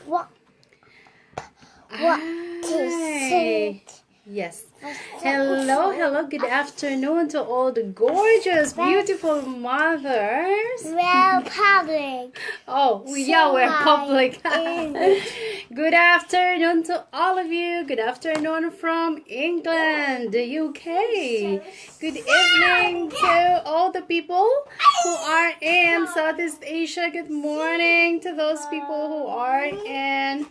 What Hi. Yes. Hello, good afternoon to all the gorgeous, beautiful mothers. Well, public. We're public. Good afternoon to all of you. Good afternoon from England, the UK. Good evening to all the people who are in Southeast Asia. Good morning to those people who are in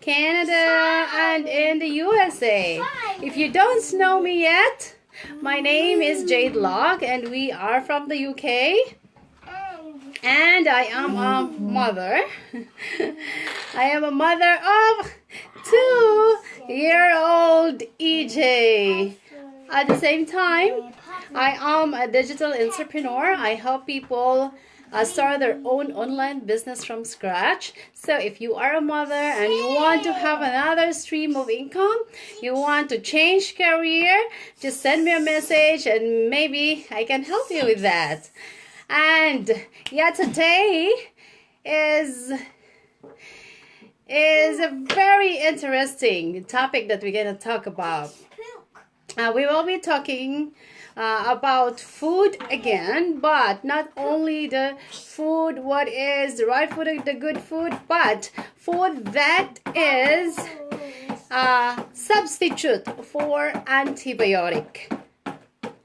Canada and in the USA. If you don't know me yet, my name is Jade Locke and we are from the UK. And I am a mother. I am a mother of 2-year-old EJ. At the same time, I am a digital entrepreneur. I help people start their own online business from scratch. So if you are a mother and you want to have another stream of income, you want to change career, just send me a message and maybe I can help you with that. And yeah, today is a very interesting topic that we're going to talk about. We will be talking about food again, but not only the food, what is the right food, the good food, but food that is a substitute for antibiotic.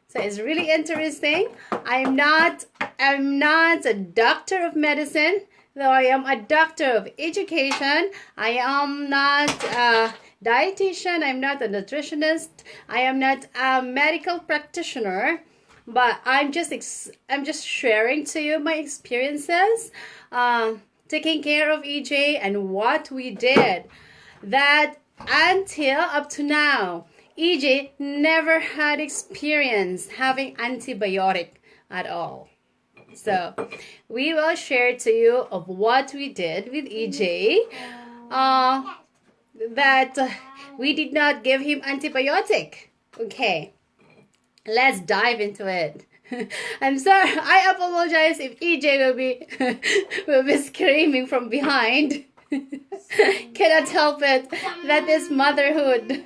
So it's really interesting. I'm not a doctor of medicine, though I am a doctor of education. I am not a dietitian. I'm not a nutritionist. I am not a medical practitioner. But I'm just sharing to you my experiences, taking care of EJ and what we did. That until up to now, EJ never had experience having antibiotic at all. So we will share to you of what we did with EJ. That we did not give him antibiotic. Okay, let's dive into it. I'm sorry. I apologize if EJ will be screaming from behind. Cannot help it. That is motherhood.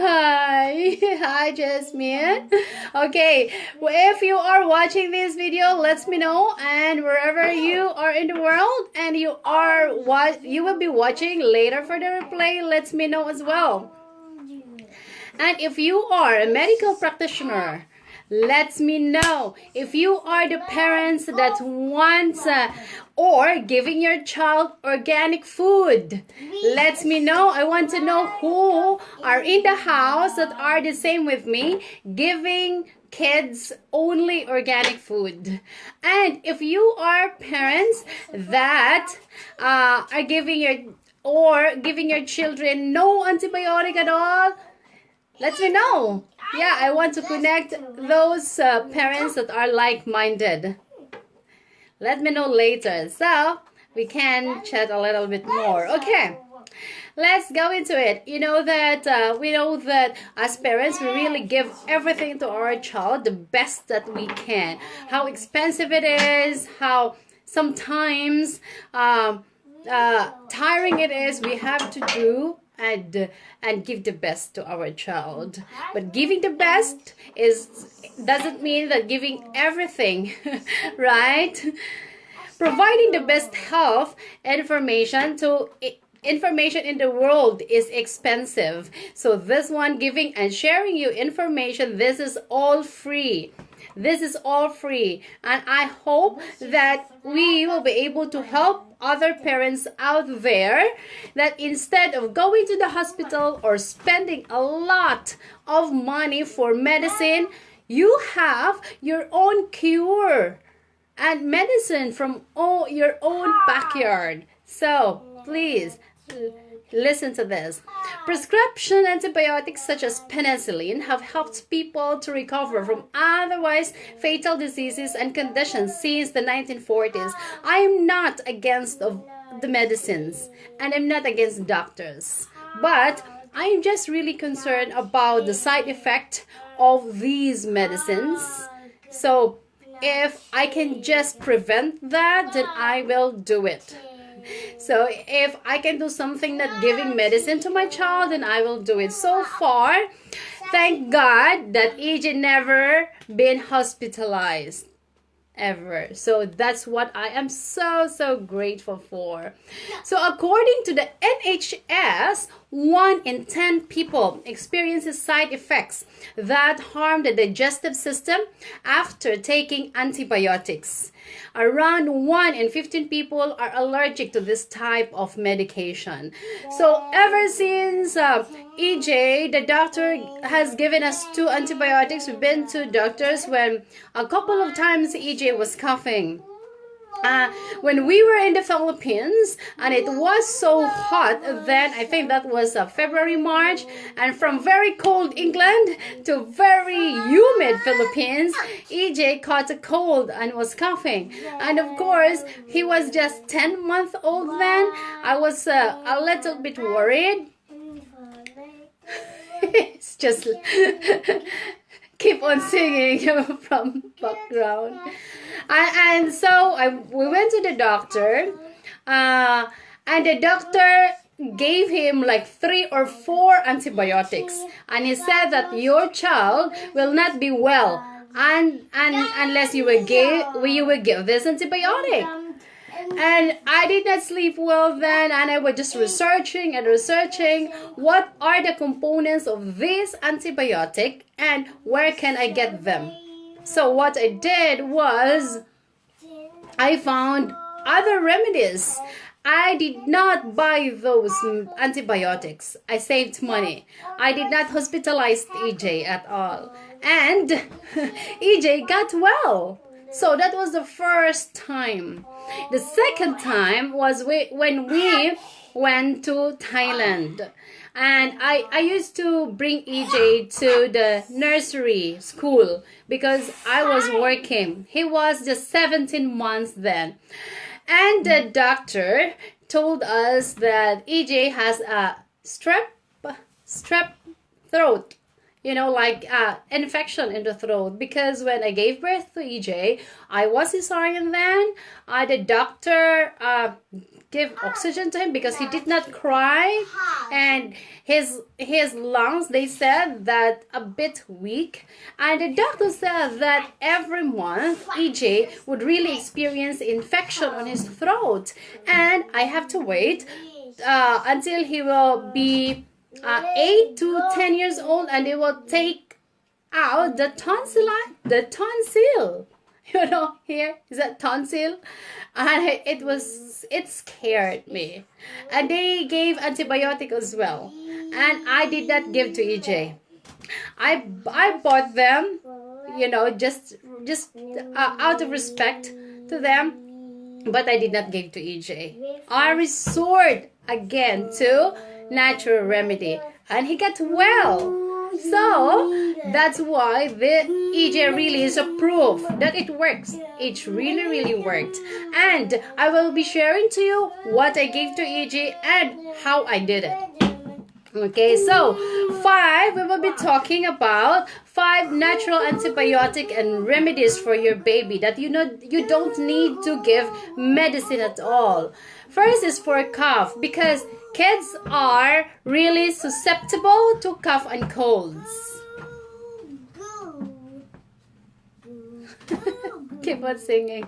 Hi Jasmine. Okay, if you are watching this video, let me know, and wherever you are in the world and you will be watching later for the replay, let me know as well. And if you are a medical practitioner, let me know. If you are the parents that want or giving your child organic food, let me know. I want to know who are in the house that are the same with me, giving kids only organic food. And if you are parents that are giving your children no antibiotic at all, let me know. Yeah, I want to connect those parents that are like-minded. Let me know later so we can chat a little bit more. Okay, let's go into it. We know that as parents, we really give everything to our child, the best that we can. How expensive it is, how sometimes tiring it is, we have to do and give the best to our child. But giving the best doesn't mean that giving everything, right? Providing the best health information in the world is expensive. So this one, giving and sharing you information, this is all free. This is all free, and I hope that we will be able to help other parents out there that instead of going to the hospital or spending a lot of money for medicine, you have your own cure and medicine from your own backyard. So please listen to this. Prescription antibiotics such as penicillin have helped people to recover from otherwise fatal diseases and conditions since the 1940s. I am not against the medicines and I'm not against doctors, but I am just really concerned about the side effect of these medicines. So if I can just prevent that, then I will do it. So if I can do something not giving medicine to my child, then I will do it. So far, thank God that EJ never been hospitalized ever. So that's what I am so grateful for. So according to the NHS, 1 in 10 people experiences side effects that harm the digestive system after taking antibiotics. Around 1 in 15 people are allergic to this type of medication. So ever since EJ, the doctor has given us 2 antibiotics. We've been to doctors when a couple of times EJ was coughing. When we were in the Philippines and it was so hot, then I think that was February, March, and from very cold England to very humid Philippines, EJ caught a cold and was coughing. And of course, he was just 10 months old then. I was a little bit worried. It's just keep on singing from background. And so we went to the doctor, and the doctor gave him like 3 or 4 antibiotics, and he said that your child will not be well unless you will give this antibiotic. And I did not sleep well then, and I was just researching what are the components of this antibiotic and where can I get them. So what I did was I found other remedies. I did not buy those antibiotics. I saved money. I did not hospitalize EJ at all. And EJ got well. So that was the first time. The second time was when we went to Thailand. And I used to bring EJ to the nursery school because I was working. He was just 17 months then. And the doctor told us that EJ has a strep throat. You know, like infection in the throat, because when I gave birth to EJ, I was cesarean then. The doctor gave oxygen to him because he did not cry, and his lungs, they said that a bit weak, and the doctor said that every month EJ would really experience infection on his throat, and I have to wait until he will be 8 to 10 years old, and they will take out the tonsil. You know, here is that tonsil, and it scared me. And they gave antibiotic as well, and I did not give to EJ. I bought them, you know, just out of respect to them, but I did not give to EJ. I resort again to natural remedy, and he got well. So that's why the EJ really is a proof that it works. It really worked, and I will be sharing to you what I gave to EJ and how I did it. Okay, so we will be talking about 5 natural antibiotic and remedies for your baby that you don't need to give medicine at all. First is for cough, because kids are really susceptible to cough and colds. Keep on singing.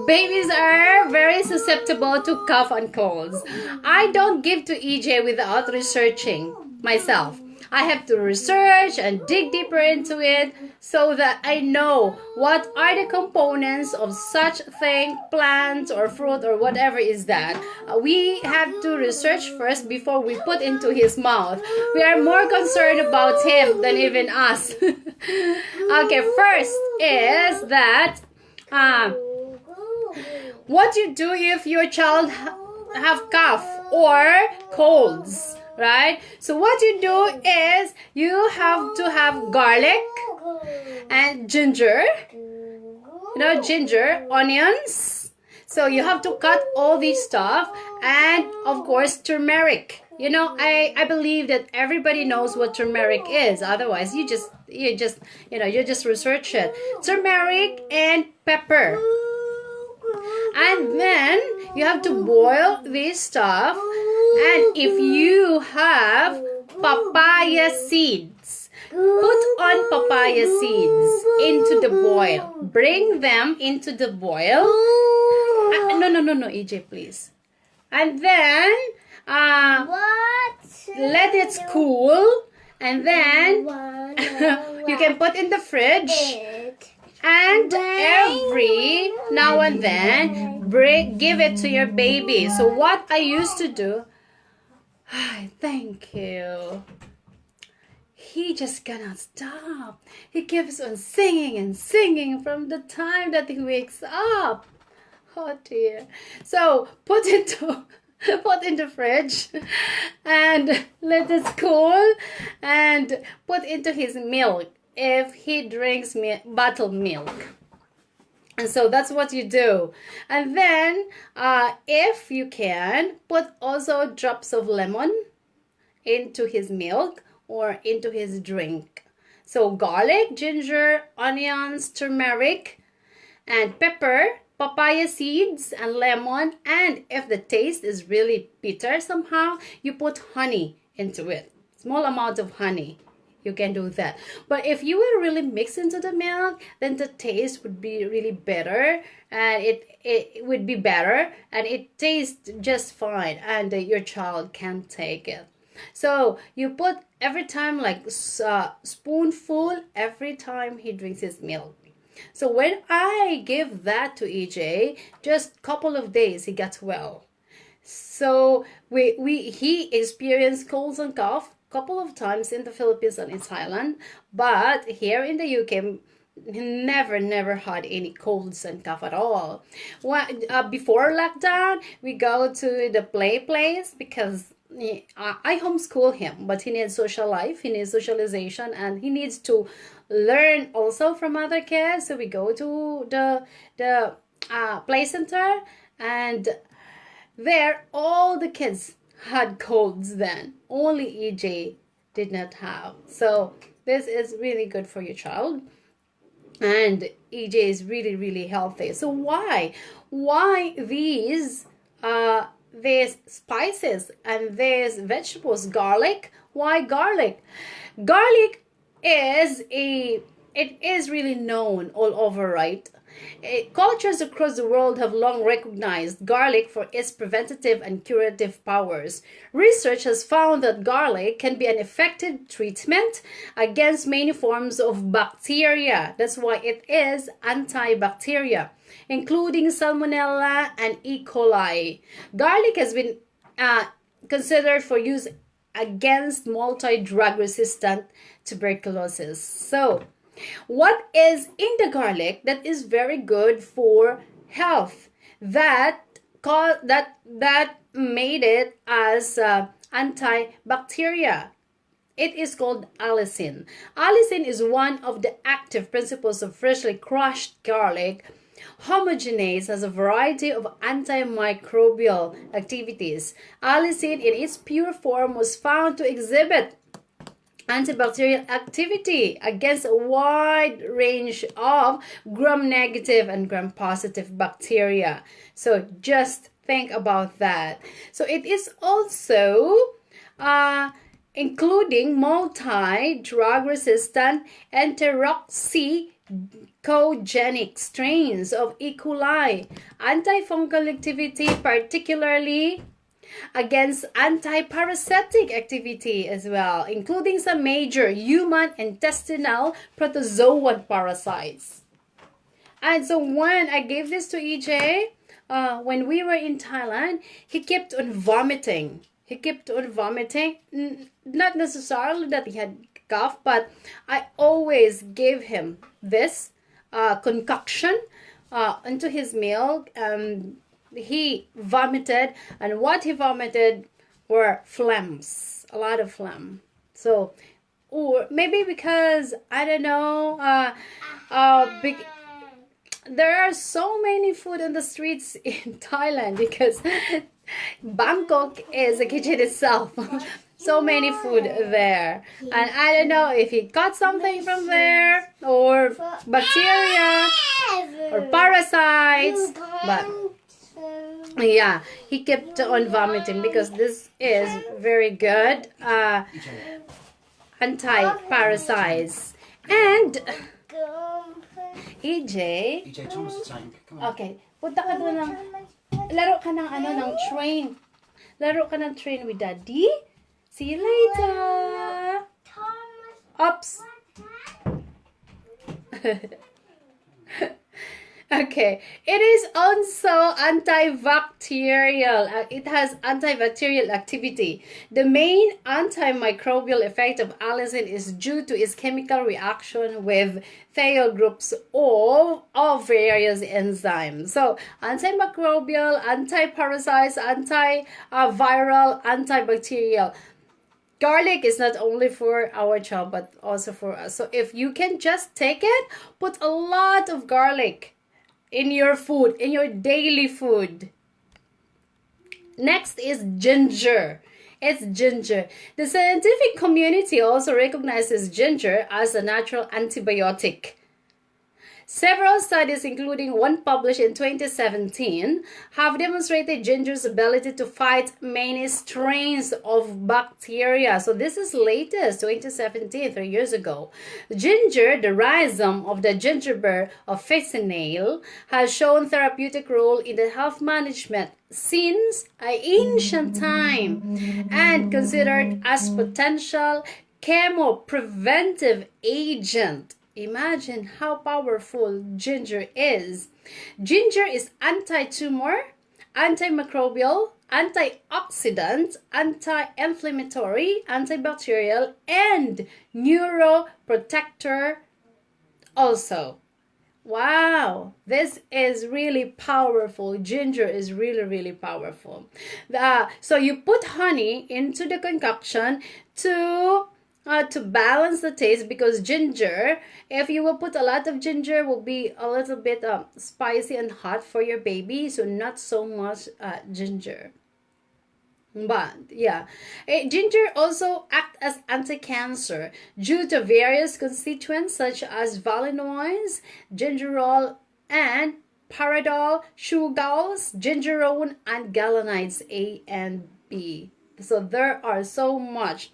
Babies are very susceptible to cough and colds. I don't give to EJ without researching myself. I have to research and dig deeper into it so that I know what are the components of such thing, plant or fruit or whatever is that. We have to research first before we put into his mouth. We are more concerned about him than even us. Okay, first is that what you do if your child have cough or colds. Right? So what you do is you have to have garlic and ginger, ginger, onions. So you have to cut all these stuff, and of course turmeric. I believe that everybody knows what turmeric is. Otherwise, you just research it. Turmeric and pepper. And then you have to boil this stuff. And if you have papaya seeds, put on papaya seeds into the boil. Bring them into the boil. No, EJ, please. And then let it cool. And then you can put in the fridge. And every now and then, give it to your baby. So what I used to do, thank you. He just cannot stop. He keeps on singing and singing from the time that he wakes up. Oh dear. So put in the fridge and let it cool, and put into his milk if he drinks bottled milk. And so that's what you do. And then if you can, put also drops of lemon into his milk or into his drink. So garlic, ginger, onions, turmeric, and pepper, papaya seeds, and lemon. And if the taste is really bitter somehow, you put honey into it. Small amount of honey. You can do that. But if you will really mix into the milk, then the taste would be really better, and it would be better, and it tastes just fine, and your child can take it. So you put every time, like spoonful every time he drinks his milk. So when I give that to EJ, just couple of days he got well. So he experienced colds and cough couple of times in the Philippines and in Thailand, but here in the UK, never had any colds and cough at all. Before lockdown, we go to the play place because I homeschool him, but he needs social life, he needs socialization, and he needs to learn also from other kids. So we go to the play center, and there all the kids had colds then. Only EJ did not have. So this is really good for your child. And EJ is really healthy. So why these spices and these vegetables? Garlic. Why garlic? Garlic is really known all over, right? Cultures across the world have long recognized garlic for its preventative and curative powers. Research has found that garlic can be an effective treatment against many forms of bacteria. That's why it is antibacterial, including Salmonella and E. coli. Garlic has been considered for use against multi-drug resistant tuberculosis. So what is in the garlic that is very good for health, that made it as antibacterial? It is called allicin. Allicin is one of the active principles of freshly crushed garlic. Homogenease has a variety of antimicrobial activities. Allicin in its pure form was found to exhibit antibacterial activity against a wide range of gram-negative and gram-positive bacteria. So just think about that. So it is also including multi-drug resistant enteroxycogenic strains of E. coli, antifungal activity, particularly against antiparasitic activity as well, including some major human intestinal protozoan parasites. And so when I gave this to EJ, when we were in Thailand, he kept on vomiting. Not necessarily that he had cough, but I always gave him this concoction into his milk, and he vomited, and what he vomited were phlegms, a lot of phlegm. So, or maybe because, I don't know, there are so many food in the streets in Thailand because Bangkok is a kitchen itself. So many food there. And I don't know if he got something from there, or bacteria, or parasites. But yeah, he kept on vomiting because this is very good anti-parasites. And EJ, Thomas the Tank. Come on. okay, punta ka doon ng, laro ka ng ano, ng train. Laro ka ng train with Daddy. See you later. Oops. Okay, it is also antibacterial. It has antibacterial activity. The main antimicrobial effect of allicin is due to its chemical reaction with thiol groups of various enzymes. So, antimicrobial, antiparasites, antiviral, antibacterial. Garlic is not only for our child but also for us. So if you can just take it, put a lot of garlic in your food, in your daily food. Next is ginger. It's ginger. The scientific community also recognizes ginger as a natural antibiotic. Several studies, including one published in 2017, have demonstrated ginger's ability to fight many strains of bacteria. So this is latest, 2017, 3 years ago. Ginger, the rhizome of the gingerbread officinale, has shown therapeutic role in the health management since ancient time and considered as potential chemopreventive agent. Imagine how powerful ginger is. Ginger is anti-tumor, antimicrobial, antioxidant, anti-inflammatory, antibacterial, and neuroprotector also. Wow, this is really powerful. Ginger is really, really powerful. So you put honey into the concoction to balance the taste, because ginger, if you will put a lot of ginger, will be a little bit spicy and hot for your baby, so not so much ginger. But yeah, ginger also acts as anti-cancer due to various constituents such as valenoids, gingerol, and paradol, sugars, gingerone, and gallonides A and B. So there are so much.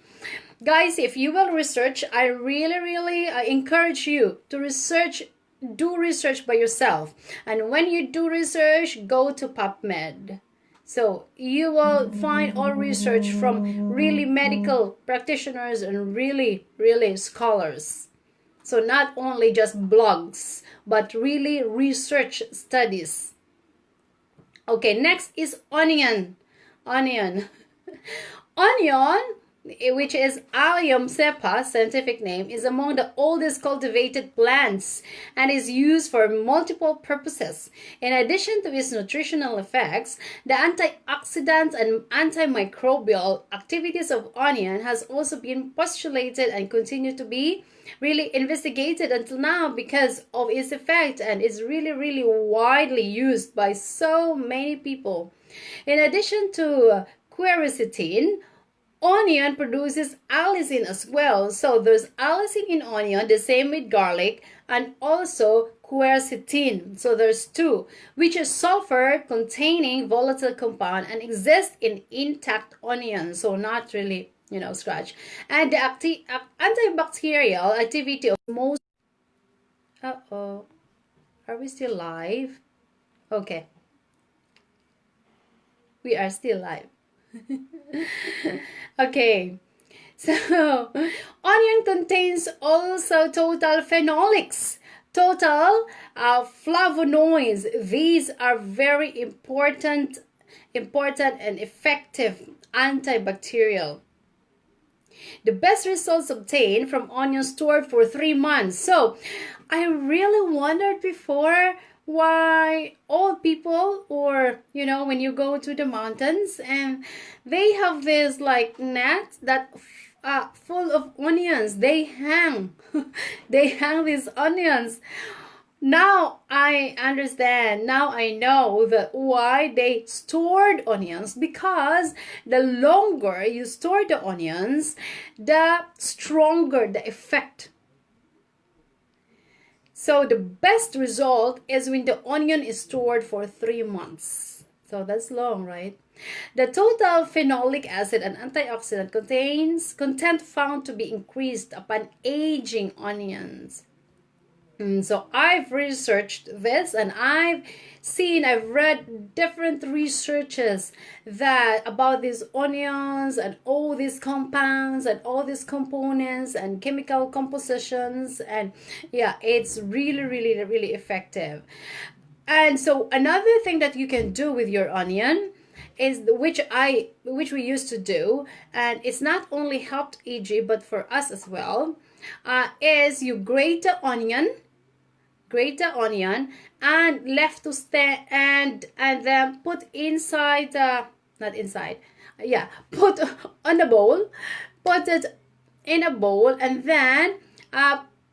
Guys, if you will research, I really encourage you to do research by yourself. And when you do research, go to PubMed. So you will find all research from really medical practitioners and really scholars. So not only just blogs, but really research studies. Okay, next is onion. Onion, which is Allium cepa, scientific name, is among the oldest cultivated plants and is used for multiple purposes. In addition to its nutritional effects, the antioxidant and antimicrobial activities of onion has also been postulated and continue to be really investigated until now because of its effect, and is really widely used by so many people. In addition to quercetin, onion produces allicin as well. So there's allicin in onion, the same with garlic, and also quercetin. So there's two, which is sulfur containing volatile compound and exists in intact onion. So not really, scratch. And the antibacterial activity of most... Uh-oh. Are we still live? Okay. We are still live. Okay, so onion contains also total phenolics, total flavonoids. These are very important and effective antibacterial. The best results obtained from onions stored for 3 months. So I really wondered before why old people, or when you go to the mountains and they have this like net that full of onions, they hang they hang these onions. Now I understand. Now I know that why they stored onions, because the longer you store the onions, the stronger the effect. So the best result is when the onion is stored for 3 months. So that's long, right? The total phenolic acid and antioxidant content found to be increased upon aging onions. So I've researched this, and I've read different researches that about these onions and all these compounds and all these components and chemical compositions, and yeah, it's really effective. And so another thing that you can do with your onion is which we used to do, and it's not only helped EG but for us as well, is you grate the onion and left to stand, and then put inside not inside, yeah, put on a bowl, put it in a bowl, and then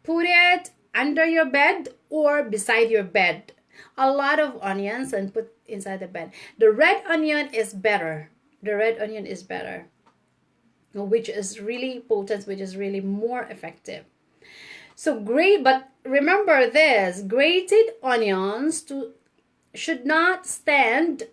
put it under your bed or beside your bed, a lot of onions, and put inside the bed. The red onion is better, which is really potent, which is really more effective. So great, but remember this, grated onions should not stand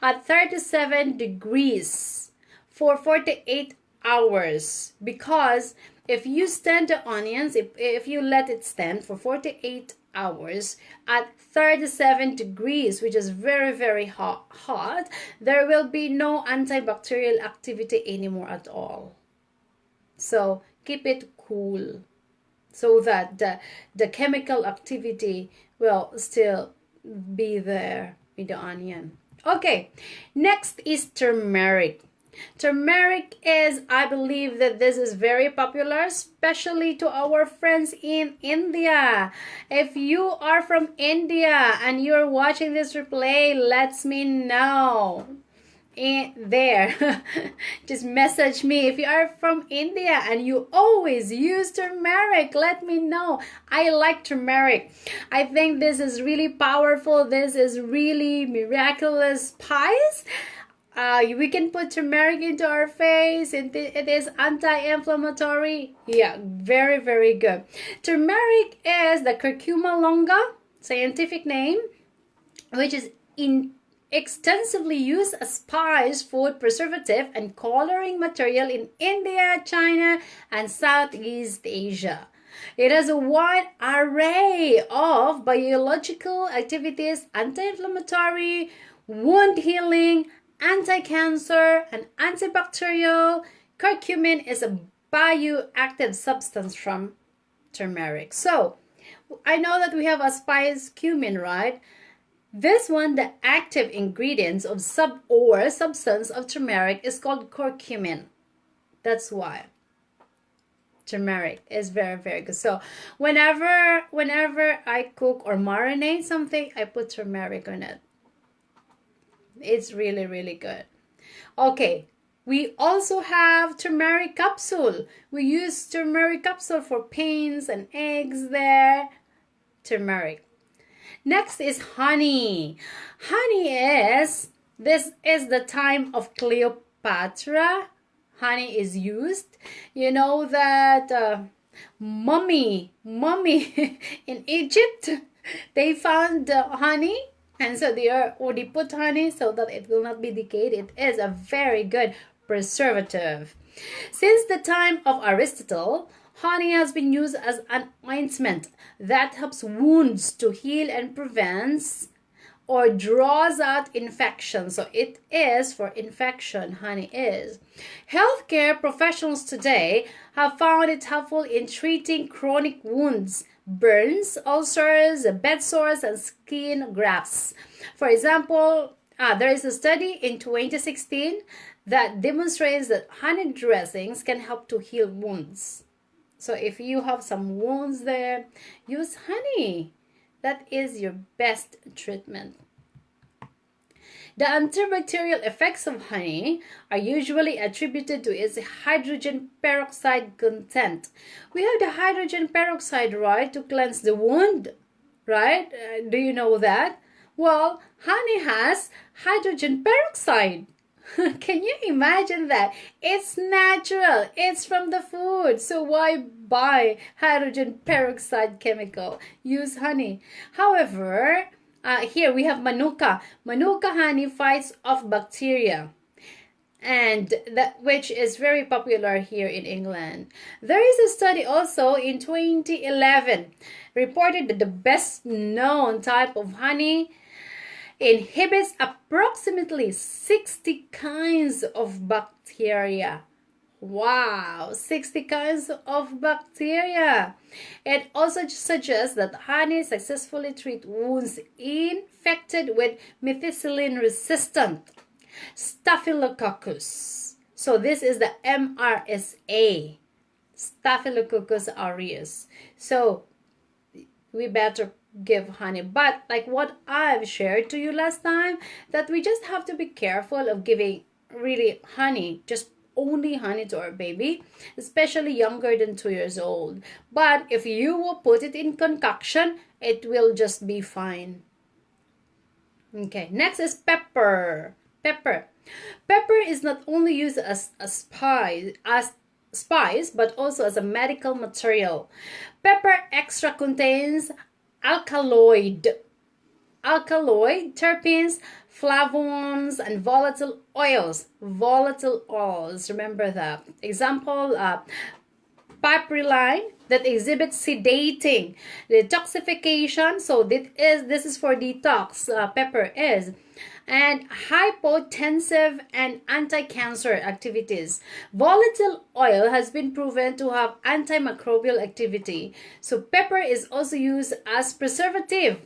at 37 degrees for 48 hours, because if you stand the onions, if you let it stand for 48 hours at 37 degrees, which is very hot, there will be no antibacterial activity anymore at all. So keep it cool, so that the chemical activity will still be there in the onion. Okay, next is turmeric. Turmeric is, I believe that this is very popular, especially to our friends in India. If you are from India and you're watching this replay, let me know there. Just message me if you are from India and you always use turmeric. Let me know. I like turmeric. I think this is really powerful. This is really miraculous spice. We can put turmeric into our face. It is anti-inflammatory. Yeah, very good. Turmeric is the curcuma longa, scientific name, which is extensively used as spice, food preservative, and coloring material in India, China, and Southeast Asia. It has a wide array of biological activities: anti-inflammatory, wound healing, anti-cancer, and antibacterial. Curcumin is a bioactive substance from turmeric. So I know that we have a spice cumin, right? This one, the active ingredients of substance of turmeric is called curcumin. That's why turmeric is very good. So whenever I cook or marinate something, I put turmeric on it. It's really good. Okay, we also have turmeric capsule. We use turmeric capsule for pains and aches there. Turmeric. Next is honey. This is the time of Cleopatra. Honey is used. You know that mummy in Egypt, they found honey, and so they put honey so that it will not be decayed. It is a very good preservative. Since the time of Aristotle, honey has been used as an ointment that helps wounds to heal and prevents or draws out infection. So it is for infection, honey is. Healthcare professionals today have found it helpful in treating chronic wounds, burns, ulcers, bed sores, and skin grafts. For example, there is a study in 2016 that demonstrates that honey dressings can help to heal wounds. So if you have some wounds there, use honey. That is your best treatment. The antibacterial effects of honey are usually attributed to its hydrogen peroxide content. We have the hydrogen peroxide, right, to cleanse the wound. right? Do you know that? Well, honey has hydrogen peroxide. Can you imagine that? It's natural. It's from the food. So why buy hydrogen peroxide chemical? Use honey. However, here we have manuka. Manuka honey fights off bacteria, and that which is very popular here in England. There is a study also in 2011 reported that the best known type of honey inhibits approximately 60 kinds of bacteria. Wow, 60 kinds of bacteria. It also suggests that honey successfully treats wounds infected with methicillin resistant Staphylococcus. So this is the MRSA, Staphylococcus aureus. So we better give honey. But like what I've shared to you last time, that we just have to be careful of giving really honey, just only honey to our baby, especially younger than 2 years old. But if you will put it in concoction, it will just be fine. Okay, next is pepper. Pepper is not only used as a spice, but also as a medical material. Pepper extract contains alkaloid terpenes, flavones, and volatile oils. Remember that. Example, piperine that exhibits sedating, detoxification. So this is for detox. Pepper is. And hypotensive and anti-cancer activities. Volatile oil has been proven to have antimicrobial activity. So pepper is also used as preservative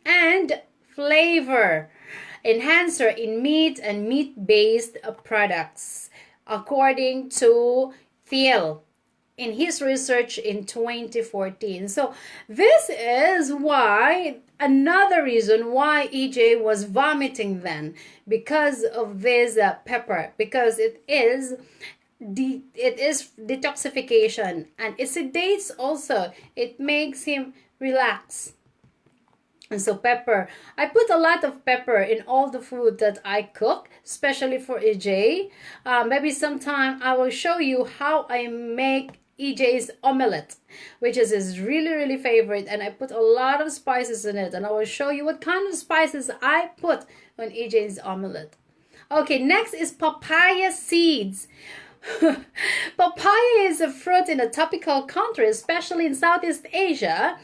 and flavor enhancer in meat and meat-based products, according to Thiel in his research in 2014. So this is why, another reason why EJ was vomiting then, because of this pepper, because it is detoxification, and it sedates also. It makes him relax. And so pepper, I put a lot of pepper in all the food that I cook, especially for EJ. Maybe sometime I will show you how I make EJ's omelette, which is his really favorite, and I put a lot of spices in it, and I will show you what kind of spices I put on EJ's omelette. Okay, next is papaya seeds. Papaya is a fruit in a tropical country, especially in Southeast Asia,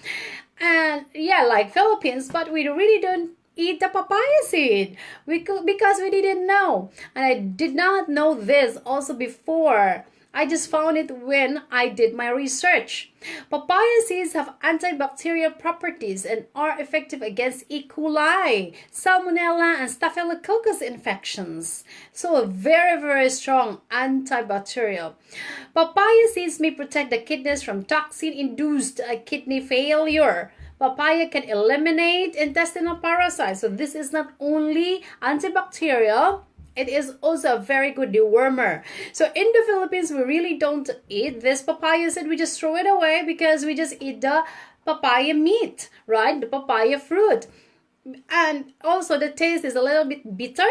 and yeah, like Philippines, but we really don't eat the papaya seed because we didn't know, and I did not know this also before. I just found it when I did my research. Papaya seeds have antibacterial properties and are effective against E. coli, Salmonella, and Staphylococcus infections. So a very strong antibacterial. Papaya seeds may protect the kidneys from toxin-induced kidney failure. Papaya can eliminate intestinal parasites. So this is not only antibacterial, it is also a very good dewormer. So in the Philippines, we really don't eat this papaya seed. We just throw it away because we just eat the papaya meat, right? The papaya fruit. And also the taste is a little bit bitter.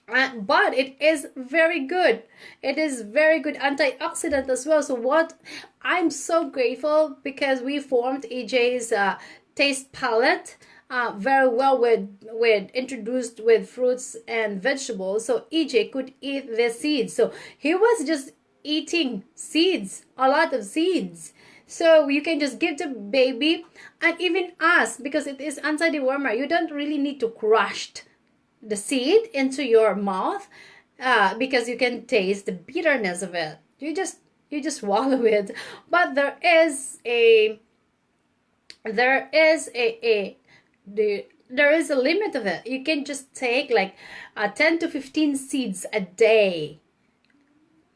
But it is very good. It is very good antioxidant as well. So what I'm so grateful, because we formed EJ's taste palette very well with introduced with fruits and vegetables, so EJ could eat the seeds. So he was just eating seeds, a lot of seeds. So you can just give the baby, and even us, because it is anti-dewormer. You don't really need to crush the seed into your mouth because you can taste the bitterness of it. You just swallow it. But there is a limit of it. You can just take like 10 to 15 seeds a day.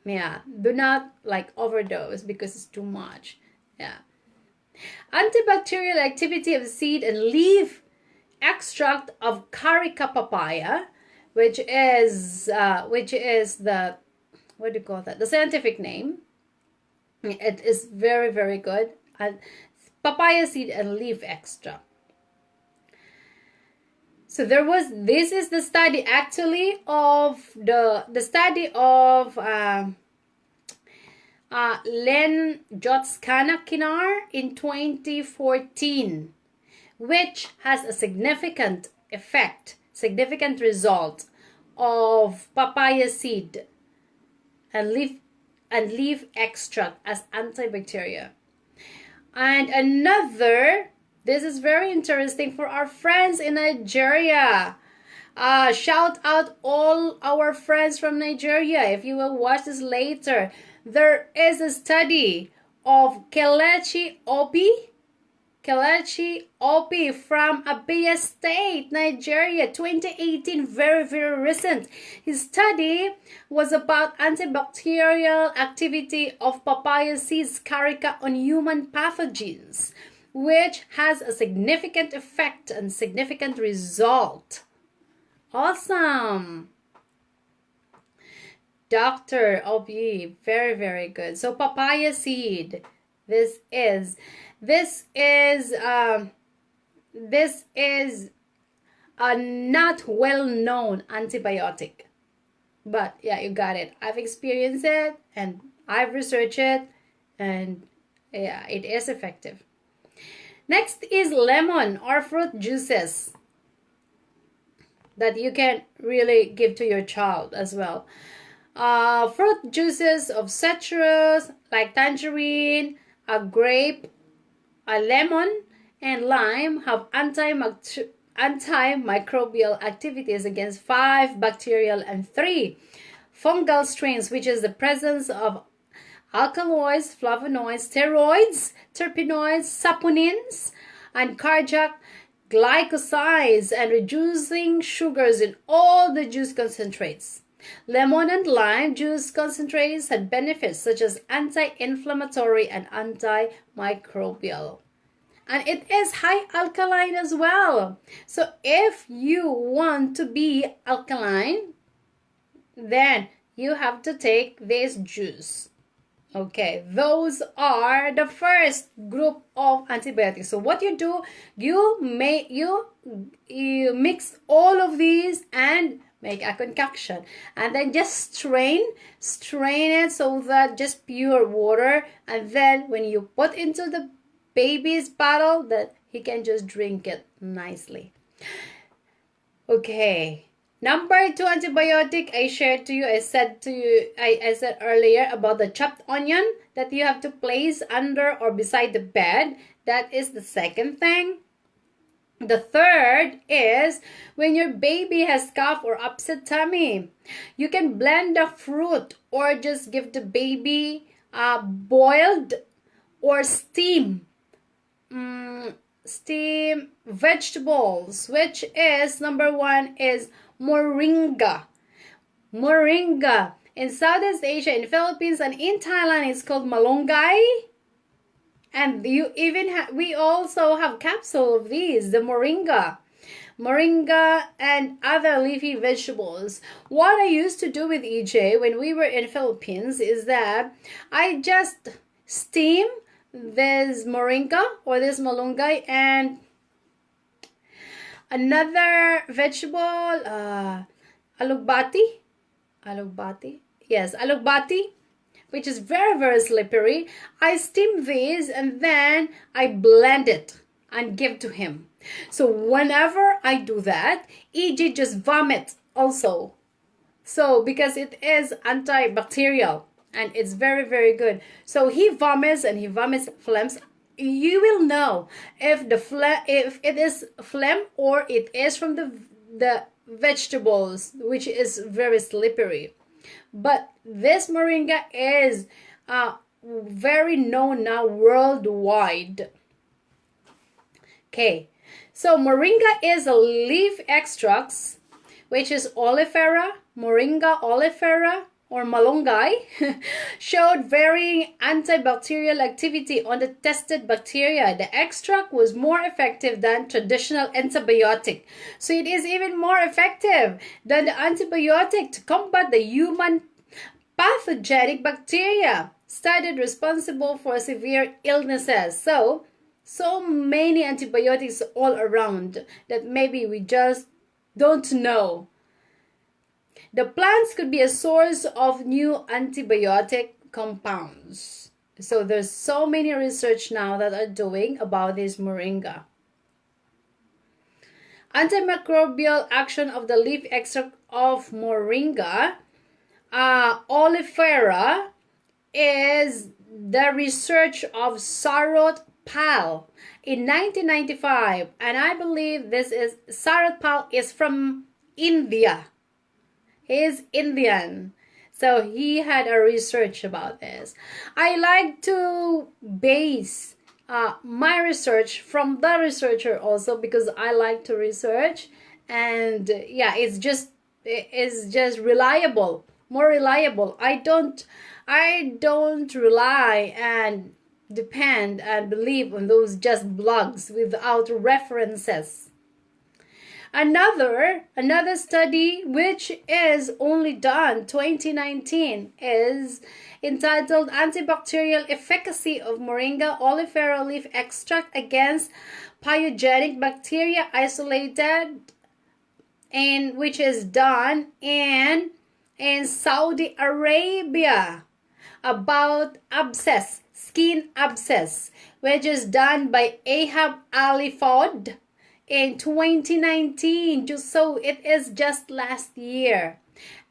Yeah, do not like overdose because it's too much. Yeah. Antibacterial activity of seed and leaf extract of carica papaya, which is the, what do you call that? The scientific name. It is very good. And papaya seed and leaf extract. So this is the study actually of the study of Len Jotskana-Kinar in 2014, which has a significant effect, significant result of papaya seed and leaf extract as antibacterial. And another, this is very interesting for our friends in Nigeria. Shout out all our friends from Nigeria. If you will watch this later, there is a study of Kelechi Obi from Abia State, Nigeria, 2018, very, very recent. His study was about antibacterial activity of papaya seeds carica on human pathogens, which has a significant effect and significant result. Awesome. Dr. Obi, very, very good. So papaya seed, this is a not well-known antibiotic, but yeah, you got it. I've experienced it and I've researched it, and yeah, it is effective. Next is lemon or fruit juices that you can really give to your child as well. Fruit juices of citrus like tangerine, a grape, a lemon, and lime have antimicrobial activities against 5 bacterial and 3 fungal strains, which is the presence of alkaloids, flavonoids, steroids, terpenoids, saponins, and cardiac glycosides, and reducing sugars in all the juice concentrates. Lemon and lime juice concentrates had benefits such as anti-inflammatory and antimicrobial. And it is high alkaline as well. So if you want to be alkaline, then you have to take this juice. Okay, those are the first group of antibiotics. So what you do, you mix all of these and make a concoction, and then just strain it so that just pure water, and then when you put into the baby's bottle, that he can just drink it nicely. Okay, number 2 antibiotic I shared to you. I said earlier about the chopped onion that you have to place under or beside the bed. That is the second thing. The third is when your baby has cough or upset tummy, you can blend the fruit or just give the baby boiled or steam vegetables, which is number 1 is moringa. In Southeast Asia, in Philippines, and in Thailand, it's called malunggay. And we also have capsule of these, the moringa and other leafy vegetables. What I used to do with EJ when we were in Philippines is that I just steam this moringa or this malunggay and another vegetable, alugbati, which is very, very slippery. I steam these and then I blend it and give to him. So whenever I do that, EJ just vomit also. So because it is antibacterial and it's very, very good. So he vomits and he vomits phlegms. You will know if it is phlegm or it is from the vegetables, which is very slippery. But this moringa is very known now worldwide. Okay, so moringa is a leaf extracts, which is oleifera, moringa oleifera, or malunggay, showed varying antibacterial activity on the tested bacteria. The extract was more effective than traditional antibiotic. So it is even more effective than the antibiotic to combat the human pathogenic bacteria studied responsible for severe illnesses. So so many antibiotics all around that maybe we just don't know. The plants could be a source of new antibiotic compounds. So there's so many research now that are doing about this moringa. Antimicrobial action of the leaf extract of moringa oleifera is the research of Sarot Pal in 1995, and I believe this is Sarot Pal is from India. He is Indian, so he had a research about this. I like to base my research from the researcher also, because I like to research, and yeah, it's just reliable, more reliable. I don't rely and depend and believe on those just blogs without references. Another study, which is only done 2019, is entitled Antibacterial Efficacy of Moringa oleifera Leaf Extract Against Pyogenic Bacteria Isolated, and which is done in Saudi Arabia, about abscess, skin abscess, which is done by Ahab Ali Fod in 2019, so it is just last year,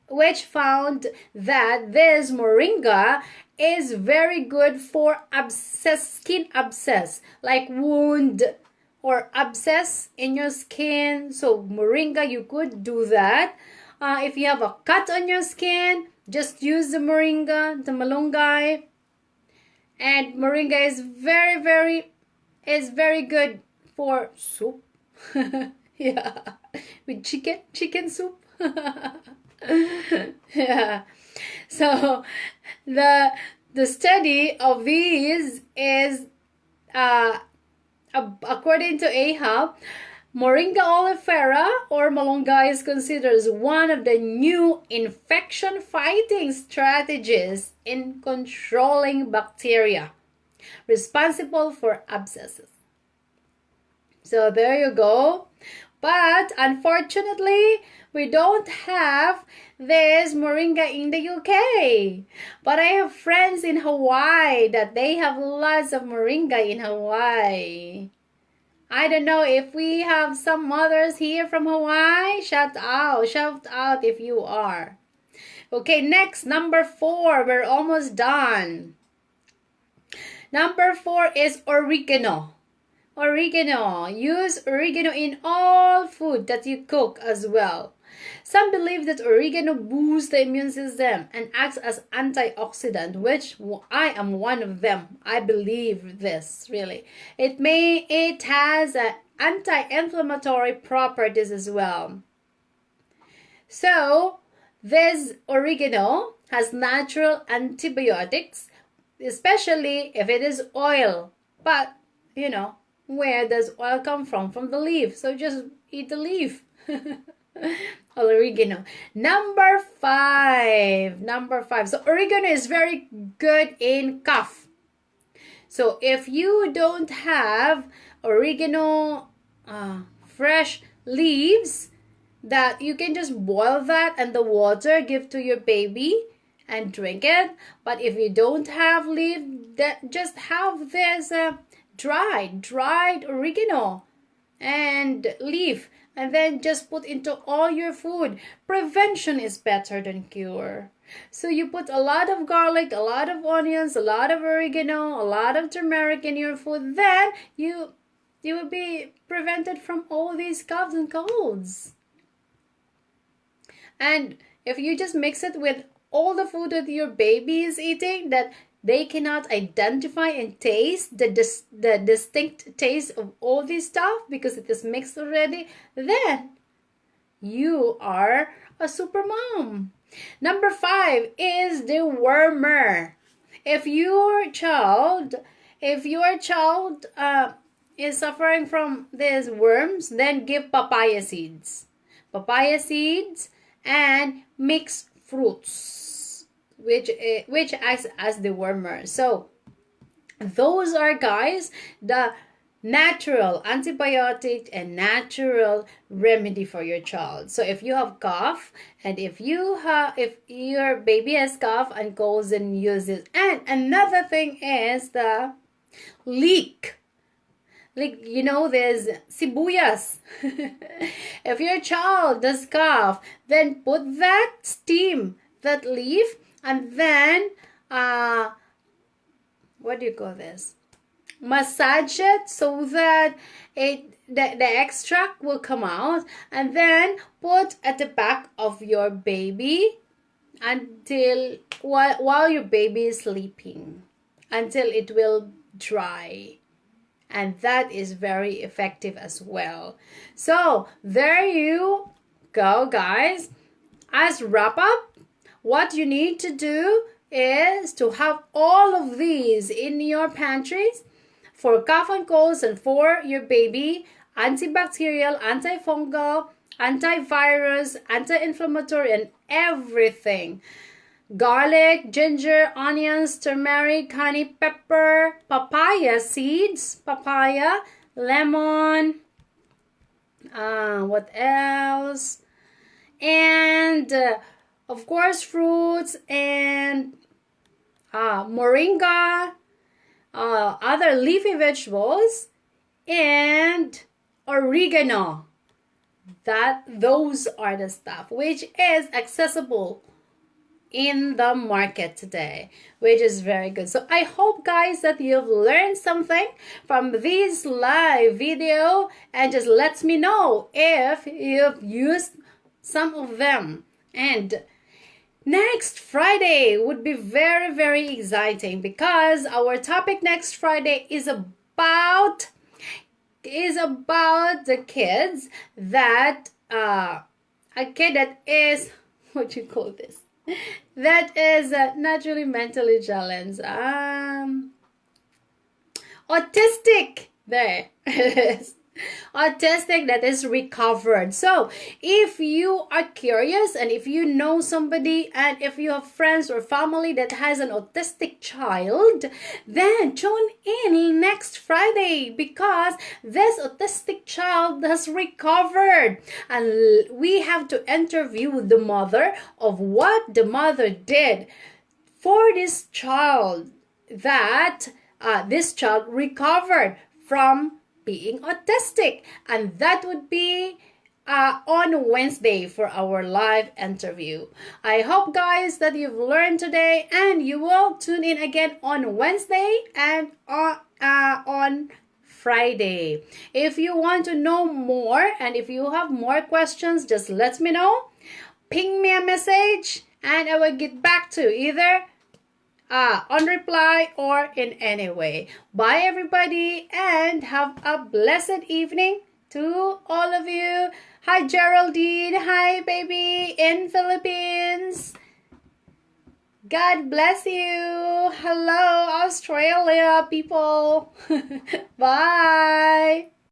which found that this moringa is very good for abscess, skin abscess, like wound or abscess in your skin. So moringa, you could do that. If you have a cut on your skin, just use the moringa, the malunggay. And moringa is very good for soup. Yeah, with chicken soup. Yeah. So the study of these is according to Ahab, moringa oleifera or malunggay is considered as one of the new infection fighting strategies in controlling bacteria responsible for abscesses. So there you go. But unfortunately, we don't have this moringa in the UK. But I have friends in Hawaii that they have lots of moringa in Hawaii. I don't know if we have some mothers here from Hawaii. Shout out if you are. Okay, next, number 4. We're almost done. Number 4 is oregano. Oregano. Use oregano in all food that you cook as well. Some believe that oregano boosts the immune system and acts as antioxidant, which I am one of them. I believe this, really. It has anti-inflammatory properties as well. So this oregano has natural antibiotics, especially if it is oil. But you know, where does oil come from? From the leaf. So just eat the leaf. Oregano. Number 5. So oregano is very good in cough. So if you don't have oregano fresh leaves, that you can just boil that and the water, give to your baby and drink it. But if you don't have leaf, that just have this dried oregano and leaf, and then just put into all your food. Prevention is better than cure. So you put a lot of garlic, a lot of onions, a lot of oregano, a lot of turmeric in your food, then you will be prevented from all these coughs and colds. And if you just mix it with all the food that your baby is eating, that they cannot identify and taste the distinct taste of all this stuff because it is mixed already, then you are a super mom. Number 5 is the wormer. If your child is suffering from these worms, then give papaya seeds and mixed fruits, which acts as the wormer. So those are, guys, the natural antibiotic and natural remedy for your child. So if you have cough, and if your baby has cough and goes and uses, and another thing is the leek. Like, you know, there's sibuyas. If your child does cough, then put that steam, that leaf, and then what do you call this? Massage it so that the extract will come out, and then put at the back of your baby until while your baby is sleeping, until it will dry. And that is very effective as well. So there you go, guys. As wrap up, what you need to do is to have all of these in your pantries for cough and colds, and for your baby: antibacterial, antifungal, antivirus, anti-inflammatory, and everything. Garlic, ginger, onions, turmeric, honey, pepper, papaya seeds, papaya, lemon, what else? And of course, fruits, and moringa, other leafy vegetables, and oregano. Those are the stuff which is accessible in the market today, which is very good. So I hope, guys, that you've learned something from this live video, and just let me know if you've used some of them. And next Friday would be very, very exciting, because our topic next Friday is about the kids that a kid that is, what you call this, that is naturally mentally challenged, autistic. There it is. Autistic that is recovered. So if you are curious, and if you know somebody, and if you have friends or family that has an autistic child, then tune in next Friday, because this autistic child has recovered, and we have to interview the mother of what the mother did for this child, that this child recovered from being autistic. And that would be on Wednesday for our live interview. I hope, guys, that you've learned today, and you will tune in again on Wednesday and on Friday. If you want to know more, and if you have more questions, just let me know. Ping me a message, and I will get back to either on reply or in any way. Bye, everybody, and have a blessed evening to all of you. Hi, Geraldine. Hi, baby in Philippines. God bless you. Hello, Australia people. Bye.